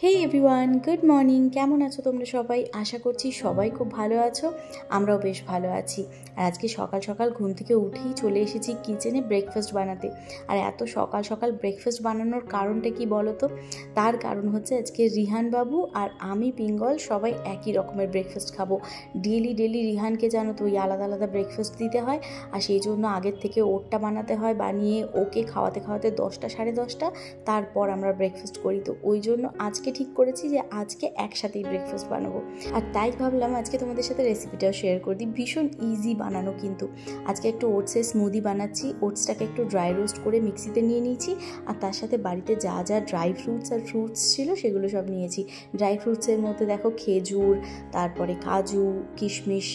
হেই everyone, good morning. কেমন আছো তোমরা সবাই? আশা করছি সবাই খুব ভালো আছো, আমরাও বেশ ভালো আছি। আর আজকে সকাল সকাল ঘুম থেকে উঠেই চলে এসেছি কিচেনে ব্রেকফাস্ট বানাতে। আর এত সকাল সকাল ব্রেকফাস্ট বানানোর কারণটা কি বলো তো? তার কারণ হচ্ছে আজকে রিহান বাবু আর আমি পিঙ্গল সবাই একই রকমের ব্রেকফাস্ট খাবো। ডেলি ডেলি রিহানকে জানো তো ওই আলাদা আলাদা ব্রেকফাস্ট দিতে হয়, আর সেই জন্য আগের থেকে ওরটা বানাতে হয়, বানিয়ে ওকে খাওয়াতে খাওয়াতে 10টা সাড়ে 10টা, তারপর আমরা ব্রেকফাস্ট করি। তো ওই জন্য আজকে ঠিক করেছি যে আজকে একসাথেই ব্রেকফাস্ট বানাবো। আর তাই ভাবলাম আজকে তোমাদের সাথে রেসিপিটাও শেয়ার করে দিই। ভীষণ ইজি বানানো কিন্তু। আজকে একটু ওটসের স্মুদি বানাচ্ছি। ওটসটাকে একটু ড্রাই রোস্ট করে মিক্সিতে নিয়ে নিয়েছি, আর তার সাথে বাড়িতে যা যা ড্রাই ফ্রুটস আর ফ্রুটস ছিল সেগুলো সব নিয়েছি। ড্রাই ফ্রুটসের মধ্যে দেখো খেজুর, তারপরে কাজু, কিশমিশ,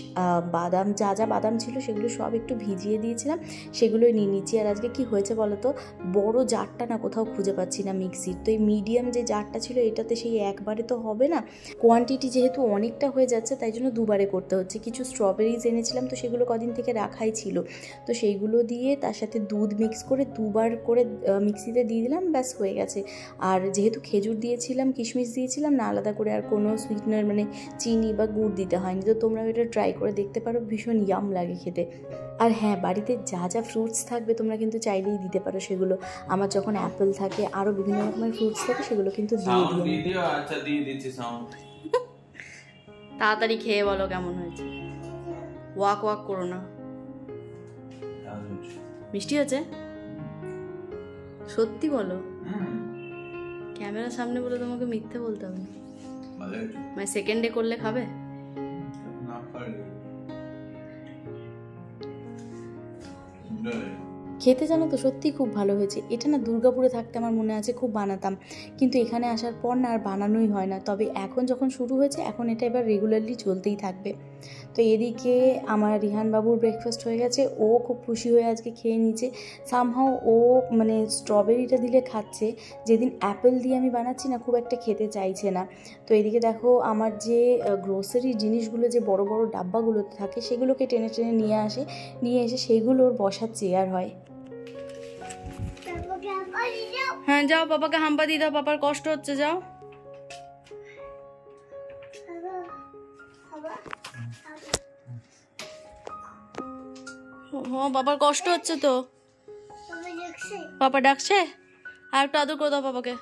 বাদাম, যা যা বাদাম ছিল সেগুলো সব একটু ভিজিয়ে দিয়েছিলাম, সেগুলোই নিয়ে নিচ্ছি। আর আজকে কি হয়েছে বলো তো, বড় জারটা না কোথাও খুঁজে পাচ্ছি না মিক্সির। তো এই মিডিয়াম যে জারটা ছিল এটাতে সেই একবারে তো হবে না, কোয়ান্টিটি যেহেতু অনেকটা হয়ে যাচ্ছে তাই জন্য দুবারে করতে হচ্ছে। কিছু স্ট্রবেরিজ এনেছিলাম, তো সেগুলো কদিন থেকে রাখাই ছিল, তো সেইগুলো দিয়ে তার সাথে দুধ মিক্স করে দুবার করে মিক্সিতে দিয়ে দিলাম, ব্যাস হয়ে গেছে। আর যেহেতু খেজুর দিয়েছিলাম, কিশমিশ দিয়েছিলাম না, আলাদা করে আর কোনো সুইটনার মানে চিনি বা গুড় দিতে হয়নি। তো তোমরা এটা ট্রাই করে দেখতে পারো, ভীষণ ইয়াম লাগে খেতে। আর হ্যাঁ, বাড়িতে যা যা ফ্রুটস থাকবে তোমরা কিন্তু চাইলেই দিতে পারো সেগুলো। আমার যখন অ্যাপেল থাকে, আরও বিভিন্ন রকমের ফ্রুটস থাকে, সেগুলো কিন্তু দিয়ে দিই। আচ্ছা দিয়ে দিচ্ছি সাউন্ড। তাড়াতাড়ি খেয়ে বলো কেমন হয়েছে। ওয়াক ওয়াক করো না। মিষ্টি হয়েছে? সত্যি বলো। ক্যামেরার সামনে বলে তোমাকে মিথ্যে বলতে হবে না। মানে সেকেন্ডে করলে খাবে? খেতে জানো তো সত্যিই খুব ভালো হয়েছে। এটা না দুর্গাপুরে থাকতে আমার মনে আছে খুব বানাতাম, কিন্তু এখানে আসার পর না আর বানানোই হয় না। তবে এখন যখন শুরু হয়েছে, এখন এটা এবার রেগুলারলি চলতেই থাকবে। তো এদিকে আমার রিহান বাবুর ব্রেকফাস্ট হয়ে গেছে, ও খুব খুশি হয়ে আজকে খেয়ে নিচ্ছে। সামহাও ও মানে স্ট্রবেরিটা দিলে খাচ্ছে, যেদিন অ্যাপেল দিয়ে আমি বানাচ্ছি না খুব একটা খেতে চাইছে না। তো এদিকে দেখো আমার যে গ্রোসারি জিনিসগুলো যে বড় বড় ডাব্বাগুলোতে থাকে সেগুলোকে টেনে টেনে নিয়ে এসে সেইগুলোর বসার চেয়ার হয়। হ্যাঁ যাও, পাপাকে হাম্পা দিয়ে দাও, পাপার কষ্ট হচ্ছে, যাও। বাবার কষ্ট হচ্ছে তো, পাপা ডাকছে। আর একটু আদর করে দাও পাপাকে,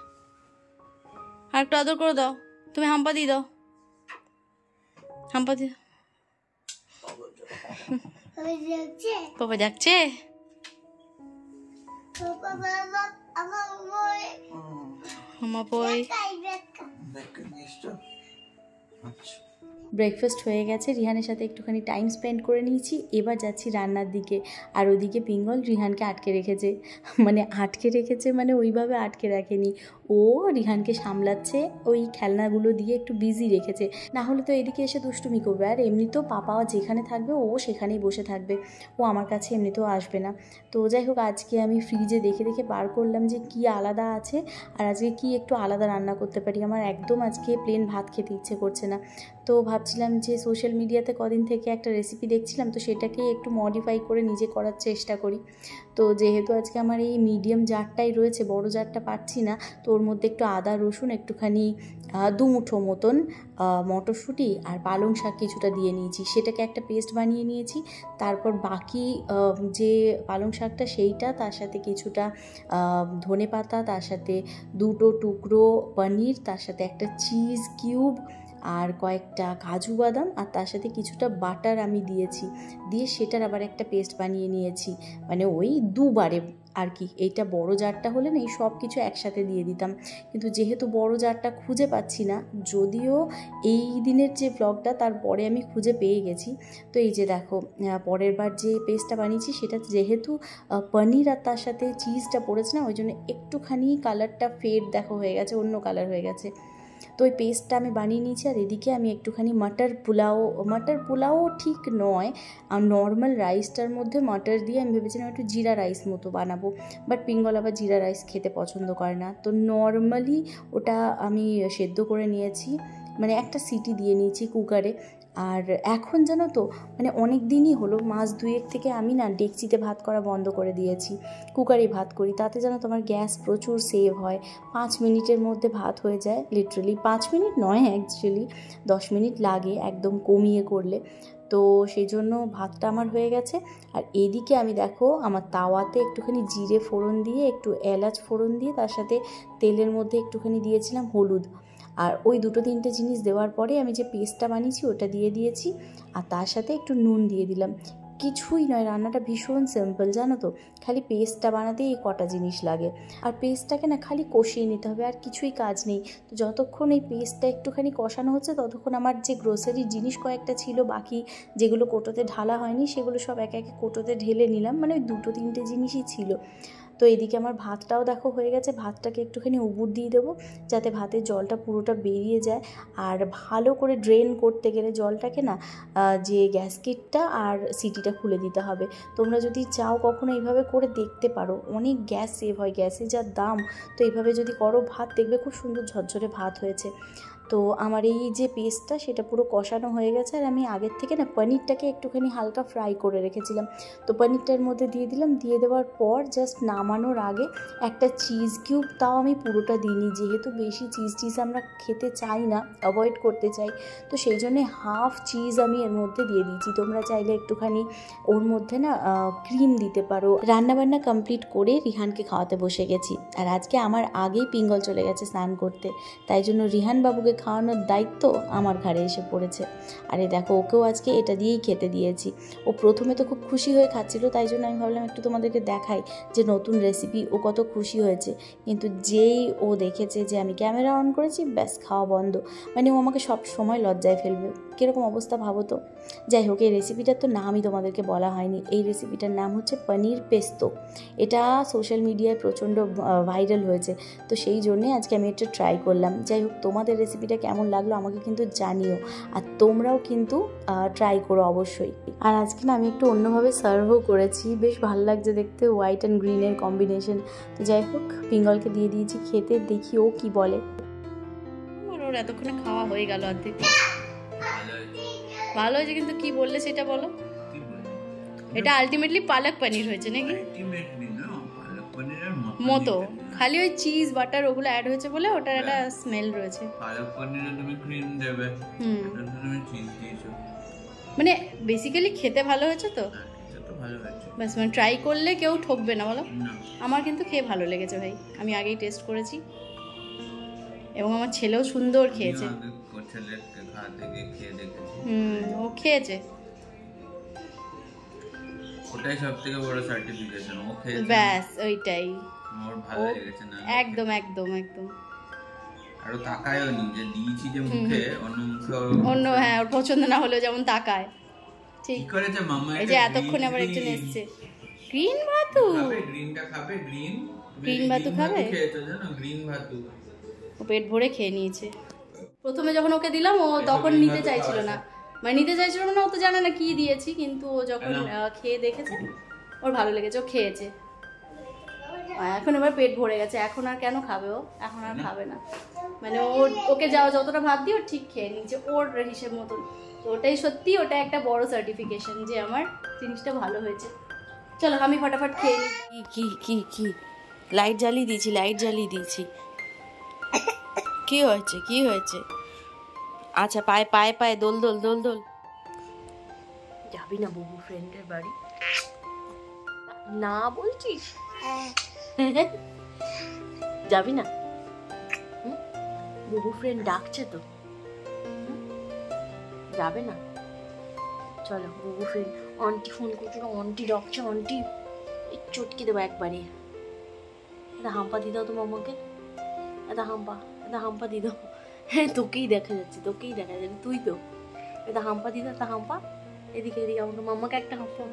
আর একটু আদর করে দাও। তুমি হাম্পা দিয়ে দাও, হাম্পা দিয়ে। পাপা ডাকছে। ব্রেকফাস্ট হয়ে গেছে, রিহানের সাথে একটুখানি টাইম স্পেন্ড করে নিয়েছি। এবার যাচ্ছি রান্নার দিকে। আর ওদিকে পিঙ্গল রিহানকে আটকে রেখেছে মানে ওইভাবে আটকে রাখেনি, ও রিহানকে সামলাচ্ছে, ওই খেলনাগুলো দিয়ে একটু বিজি রেখেছে। না হলে তো এদিকে এসে দুষ্টুমি করবে। আর এমনিতেও পাপা যেখানে থাকবে ও সেখানেই বসে থাকবে, ও আমার কাছে এমনিতেও আসবে না। তো যাই হোক, আজকে আমি ফ্রিজে দেখে দেখে বার করলাম যে কি আলাদা আছে, আর আজকে কি একটু আলাদা রান্না করতে পারি। আমার একদম আজকে প্লেন ভাত খেতে ইচ্ছে করছে না। তো ভাবছিলাম যে সোশ্যাল মিডিয়াতে কদিন থেকে একটা রেসিপি দেখছিলাম, তো সেটাকেই একটু মডিফাই করে নিজে করার চেষ্টা করি। তো যেহেতু আজকে আমার এই মিডিয়াম জারটাই রয়েছে, বড় জারটা পাচ্ছি না, তো ওর মধ্যে একটু আদা রসুন, একটুখানি 2 মুঠো মতন মটরশুঁটি আর পালং শাক কিছুটা দিয়ে নিয়েছি, সেটাকে একটা পেস্ট বানিয়ে নিয়েছি। তারপর বাকি যে পালং শাকটা সেইটা, তার সাথে কিছুটা ধনে পাতা, তার সাথে 2টো টুকরো পনির, তার সাথে একটা চিজ কিউব, আর কয়েকটা কাজু বাদাম, আর তার সাথে কিছুটা বাটার আমি দিয়ে সেটার আবার একটা পেস্ট বানিয়ে নিয়েছি। মানে ওই দুবারে আর কি। এইটা বড় জারটা হলে না এই সব কিছু একসাথে দিয়ে দিতাম, কিন্তু যেহেতু বড় জারটা খুঁজে পাচ্ছি না, যদিও এই দিনের যে ব্লগটা তারপরে আমি খুঁজে পেয়ে গেছি। তো এই যে দেখো, পরের বার যে পেস্টটা বানিয়েছি সেটা যেহেতু পনির আর তার সাথে চিজটা পড়েছে না, ওই জন্য একটুখানি কালারটা ফেড দেখো হয়ে গেছে, অন্য কালার হয়ে গেছে। তো ওই পেস্টটা আমি বানিয়ে নিয়েছি। আর এদিকে আমি একটুখানি মটর পোলাও ঠিক নয়, আর নর্মাল রাইসটার মধ্যে মটর দিয়ে আমি ভেবেছিলাম একটু জিরা রাইস মতো বানাবো, বাট পিঙ্গল আবার জিরা রাইস খেতে পছন্দ করে না। তো নর্মালি ওটা আমি সেদ্ধ করে নিয়েছি, মানে একটা সিটি দিয়ে নিয়েছি কুকারে। আর এখন জানো তো মানে অনেক দিনই হলো, মাস 2 থেকে আমি না ডেকচিতে ভাত করা বন্ধ করে দিয়েছি, কুকারে ভাত করি। তাতে জানো তোমার গ্যাস প্রচুর সেভ হয়, 5 মিনিটের মধ্যে ভাত হয়ে যায়। লিটারালি 5 মিনিট নয়, অ্যাকচুয়ালি 10 মিনিট লাগে একদম কমিয়ে করলে। তো সেই জন্য ভাতটা আমার হয়ে গেছে। আর এদিকে আমি দেখো আমার তাওয়াতে একটুখানি জিরে ফোড়ন দিয়ে, একটু এলাচ ফোড়ন দিয়ে, তার সাথে তেলের মধ্যে একটুখানি দিয়েছিলাম হলুদ। আর ওই 2-3টে জিনিস দেওয়ার পরে আমি যে পেস্টটা বানিয়েছি ওটা দিয়ে দিয়েছি, আর তার সাথে একটু নুন দিয়ে দিলাম। কিছুই নয়, রান্নাটা ভীষণ সিম্পল জানো তো, খালি পেস্টটা বানাতেই এই কটা জিনিস লাগে। আর পেস্টটাকে না খালি কষিয়ে নিতে হবে, আর কিছুই কাজ নেই। তো যতক্ষণ এই পেস্টটা একটুখানি কষানো হচ্ছে ততক্ষণ আমার যে গ্রোসারি জিনিস কয়েকটা ছিল বাকি, যেগুলো কোটোতে ঢালা হয়নি, সেগুলো সব একে একে কোটোতে ঢেলে নিলাম। মানে ওই 2-3টে জিনিসই ছিল। তো এদিকে আমার ভাতটাও দেখো হয়ে গেছে। ভাতটাকে একটুখানি উবুর দিয়ে দেবো যাতে ভাতের জলটা পুরোটা বেরিয়ে যায়। আর ভালো করে ড্রেন করতে গেলে জলটাকে না যে গ্যাসকেটটা আর সিটিটা খুলে দিতে হবে। তোমরা যদি চাও কখনো এইভাবে করে দেখতে পারো, অনেক গ্যাস সেভ হয়, গ্যাসে যা দাম। তো এইভাবে যদি করো ভাত দেখবে খুব সুন্দর ঝরঝরে ভাত হয়েছে। তো আমার এই যে পেস্টটা সেটা পুরো কষানো হয়ে গেছে। আর আমি আগের থেকে না পনিরটাকে একটুখানি হালকা ফ্রাই করে রেখেছিলাম, তো পনিরটার মধ্যে দিয়ে দিলাম। দিয়ে দেওয়ার পর জাস্ট নামানোর আগে একটা চিজ কিউব, তাও আমি পুরোটা দিইনি, যেহেতু বেশি চিজ আমরা খেতে চাই না, অ্যাভয়েড করতে চাই। তো সেই জন্যে হাফ চিজ আমি এর মধ্যে দিয়ে দিয়েছি। তোমরা চাইলে একটুখানি ওর মধ্যে না ক্রিম দিতে পারো। রান্নাবান্না কমপ্লিট করে রিহানকে খাওয়াতে বসে গেছি। আর আজকে আমার আগেই পিঙ্গল চলে গেছে স্নান করতে, তাই জন্য রিহান বাবুকে খাওয়ানোর দায়িত্ব আমার ঘাড়ে এসে পড়েছে। আরে দেখো, ওকেও আজকে এটা দিয়েই খেতে দিয়েছি। ও প্রথমে তো খুব খুশি হয়ে খাচ্ছিল, তাই জন্য আমি ভাবলাম একটু তোমাদেরকে দেখাই যে নতুন রেসিপি, ও কত খুশি হয়েছে। কিন্তু যেই ও দেখেছে যে আমি ক্যামেরা অন করেছি, ব্যাস খাওয়া বন্ধ। মানে ও আমাকে সব সময় লজ্জায় ফেলবে, কীরকম অবস্থা ভাবো তো। যাই হোক, এই রেসিপিটার তো নামই তোমাদেরকে বলা হয়নি। এই রেসিপিটার নাম হচ্ছে পনির পেস্তো। এটা সোশ্যাল মিডিয়ায় প্রচণ্ড ভাইরাল হয়েছে, তো সেই জন্যে আজকে আমি এটা ট্রাই করলাম। যাই হোক, তোমাদের রেসিপিটা কেমন লাগলো আমাকে কিন্তু জানিও, আর তোমরাও কিন্তু ট্রাই করো অবশ্যই। আর আজকে না আমি একটু অন্যভাবে সার্ভও করেছি, বেশ ভালো লাগছে দেখতে, হোয়াইট অ্যান্ড গ্রিনের কম্বিনেশন। তো যাই হোক, পিঙ্গলকে দিয়ে দিয়েছি খেতে, দেখি ও কি বলে। ওর এতক্ষণে খাওয়া হয়ে গেল অর্ধেক। ভালো হয়েছে, কিন্তু কি বললে সেটা বলো। এটা আলটিমেটলি পালক পনির হয়েছে নাকি? মতো খালি ওই চিজ বাটার ওগুলো অ্যাড হয়েছে বলে ওটার একটা স্মেল রয়েছে। পালক পনিরে তুমি ক্রিম দেবে, এটা তুমি চিজ দিয়েছো। মানে বেসিক্যালি খেতে ভালো হয়েছে তো, এটা তো ভালো হয়েছে। বাস মানে ট্রাই করলে কেউ ঠকবে না বলো। আমার কিন্তু খেয়ে ভালো লেগেছে ভাই, আমি আগেই টেস্ট করেছি এবং আমার ছেলেও সুন্দর খেয়েছে। ও খেয়েছে, ওটাই সবথেকে বড় সার্টিফিকেশন, ও খেয়েছে ব্যাস ওইটাই। আমার ভালো লেগেছে না একদম একদম একদম। আর তাকায়ও নি যে দিয়েছি যে মুখে, অন্য হ্যাঁ ওর পছন্দ না হলেও যেমন তাকায়। ঠিক করেছে মাম্মা। এই যে এতক্ষণ আবার একজন এসেছে, গ্রিন ভাতু খাবে, গ্রিনটা খাবে, গ্রিন ভাতু খাবে, খেয়েছো জানো, গ্রিন ভাতু। ও পেট ভরে খেয়ে নিয়েছে। প্রথমে যখন ওকে দিলাম ও তখন নিতে চাইছিল না, মানে নিতে চাইছিল না, ও তো জানে না কি দিয়েছি, কিন্তু ও যখন খেয়ে দেখেছে ওর ভালো লেগেছে, ও খেয়েছে। এখন এবার পেট ভরে গেছে, এখন আর কেন খাবে ও, এখন আর খাবে না। মানে ওকে যাও যতটা ভাত দিও ঠিক খেয়ে নিয়েছে ওর হিসেব মতন। তো ওটাই সত্যি, ওটা একটা বড় সার্টিফিকেশন যে আমার জিনিসটা ভালো হয়েছে। চলো আমি ফটাফট খেয়ে নিই। কি কি কি লাইট জ্বালিয়ে দিয়েছি, লাইট জ্বালিয়ে দিয়েছি। কি হয়েছে, কি হয়েছে? আচ্ছা, পায়ে পায়ে পায়ে দোল দোল দোল দোল। যাবি না বুবু ফ্রেন্ডের বাড়ি? না বলছিস? যাবি না? বুবু ফ্রেন্ড ডাকছে তো, যাবে না? চলো বুবু ফ্রেন্ড, আন্টি ফোন করছে, আন্টি ডাকছে, আন্টি চটকে দেবো একবারে। এটা হাম্পা দিয়ে দাও তো মামাকে, এটা হাম্পা দিয়ে দাও। হ্যাঁ তোকেই দেখা যাচ্ছে, তোকেই দেখা যাচ্ছে, তুই তো। এটা হাম্পা দিয়ে দাও, তা হাম্পা এদিকে এদিকে, আমাকে মাম্মাকে একটা হাম্পা।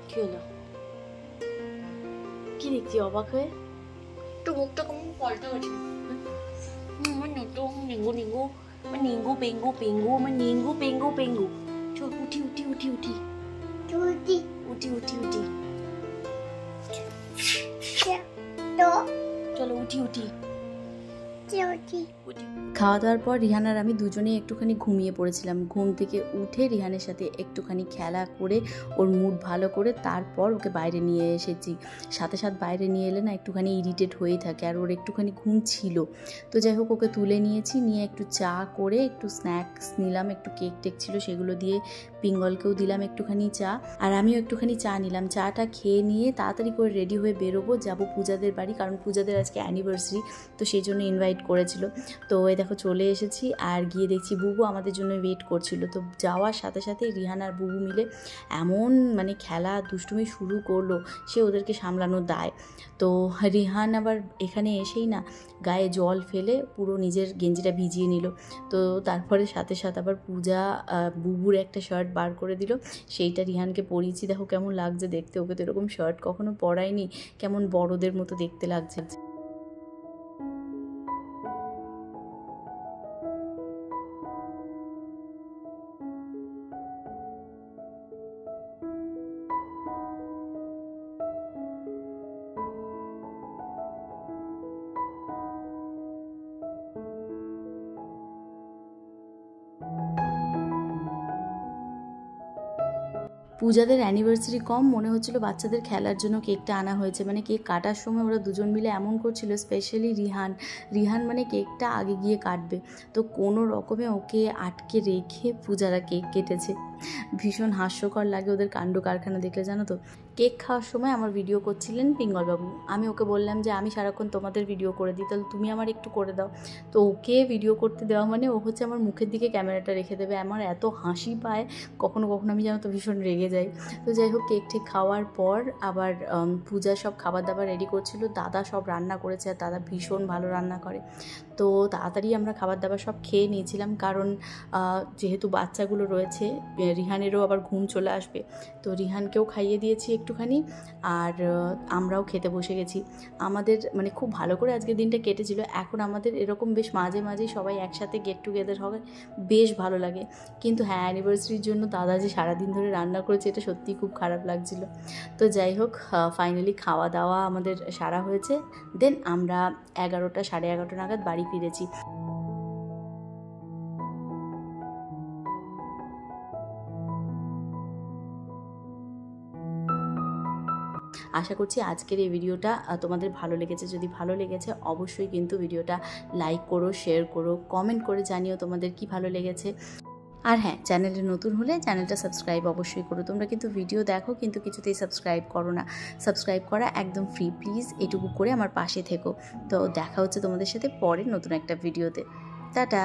কি হলো, কি দেখছি অবাক হয়ে? একটু মুখটা কেমন পাল্টা গেছে। নিঙ্গু নিঙ্গু নিঙ্গু পেঙ্গু পেঙ্গু, আমার নিঙ্গু পেঙ্গু পেঙ্গু। চল উঠি উঠি উঠি উঠি উঠি উঠি উঠি উঠি, চলো উঠি উঠি। খাওয়া দাওয়ার পর রিহান আর আমি দুজনেই একটুখানি ঘুমিয়ে পড়েছিলাম। ঘুম থেকে উঠে রিহানের সাথে একটুখানি খেলা করে ওর মুড ভালো করে তারপর ওকে বাইরে নিয়ে এসেছি। সাথে সাথে বাইরে নিয়ে এলে না একটুখানি ইরিটেট হয়েই থাকে, আর ওর একটুখানি ঘুম ছিল। তো যাই হোক ওকে তুলে নিয়েছি, নিয়ে একটু চা করে একটু স্ন্যাক্স নিলাম, একটু কেক টেক ছিল সেগুলো দিয়ে পিঙ্গলকেও দিলাম একটুখানি চা, আর আমিও একটুখানি চা নিলাম। চাটা খেয়ে নিয়ে তাড়াতাড়ি করে রেডি হয়ে বেরোবো, যাবো পূজাদের বাড়ি, কারণ পূজাদের আজকে অ্যানিভার্সারি, তো সেই জন্য ইনভাইট করেছিল। তো এই দেখো চলে এসেছি, আর গিয়ে দেখছি বুবু আমাদের জন্য ওয়েট করছিল। তো যাওয়ার সাথে সাথে রিহান আর বুবু মিলে এমন মানে খেলা দুষ্টুমি শুরু করলো, সে ওদেরকে সামলানোর দায়। তো রিহান আবার এখানে এসেই না গায়ে জল ফেলে পুরো নিজের গেঞ্জিটা ভিজিয়ে নিল। তো তারপরে সাথে সাথে আবার পূজা বুবুর একটা শার্ট বার করে দিল, সেইটা রিহানকে পরিয়েছি। দেখো কেমন লাগছে দেখতে, ওকে তো এরকম শার্ট কখনো পরায়নি, কেমন বড়দের মতো দেখতে লাগছে। পূজাদের অ্যানিভার্সারি কম মনে হচ্ছিলো বাচ্চাদের খেলার জন্য কেকটা আনা হয়েছে। মানে কেক কাটার সময় ওরা দুজন মিলে এমন করছিল, স্পেশালি রিহান মানে কেকটা আগে গিয়ে কাটবে, তো কোনো রকমে ওকে আটকে রেখে পূজারা কেক কেটেছে। ভীষণ হাস্যকর লাগে ওদের কাণ্ড কারখানা দেখলে, জানো তো। কেক খাওয়ার সময় আমার ভিডিও করছিলেন পিঙ্গলবাবু, আমি ওকে বললাম যে আমি সারাক্ষণ তোমাদের ভিডিও করে দিই, তাহলে তুমি আমার একটু করে দাও। তো ওকে ভিডিও করতে দেওয়া মানে ও হচ্ছে আমার মুখের দিকে ক্যামেরাটা রেখে দেবে। আমার এত হাসি পায় কখনো কখনো, আমি জানো তো ভীষণ রেগে যাই। তো যাই হোক কেক ঠিক খাওয়ার পর আবার পূজা সব খাবার দাবার রেডি করছিল, দাদা সব রান্না করেছে, আর দাদা ভীষণ ভালো রান্না করে। তো তাড়াতাড়ি আমরা খাবার দাবার সব খেয়ে নিয়েছিলাম, কারণ যেহেতু বাচ্চাগুলো রয়েছে, রিহানেরও আবার ঘুম চলে আসবে। তো রিহানকেও খাইয়ে দিয়েছি একটুখানি, আর আমরাও খেতে বসে গেছি। আমাদের মানে খুব ভালো করে আজকের দিনটা কেটেছিল। এখন আমাদের এরকম বেশ মাঝে মাঝেই সবাই একসাথে গেট টুগেদার হবে, বেশ ভালো লাগে। কিন্তু হ্যাঁ, অ্যানিভার্সারির জন্য দাদা যে সারাদিন ধরে রান্না করেছে এটা সত্যিই খুব খারাপ লাগছিল। তো যাই হোক ফাইনালি খাওয়া দাওয়া আমাদের সারা হয়েছে। দেন আমরা 11টা সাড়ে 11টা নাগাদ বাড়ি ফিরেছি। আশা করছি আজকের এই ভিডিওটা তোমাদের ভালো লেগেছে। যদি ভালো লেগেছে অবশ্যই কিন্তু ভিডিওটা লাইক করো, শেয়ার করো, কমেন্ট করে জানিও তোমাদের কি ভালো লেগেছে। আর হ্যাঁ, চ্যানেলে নতুন হলে চ্যানেলটা সাবস্ক্রাইব অবশ্যই করো। তোমরা কিন্তু ভিডিও দেখো কিন্তু কিছুতেই সাবস্ক্রাইব করো না। সাবস্ক্রাইব করা একদম ফ্রি, প্লিজ এটুকু করে আমার পাশে থেকো। তো দেখা হচ্ছে তোমাদের সাথে পরের নতুন একটা ভিডিওতে। টাটা।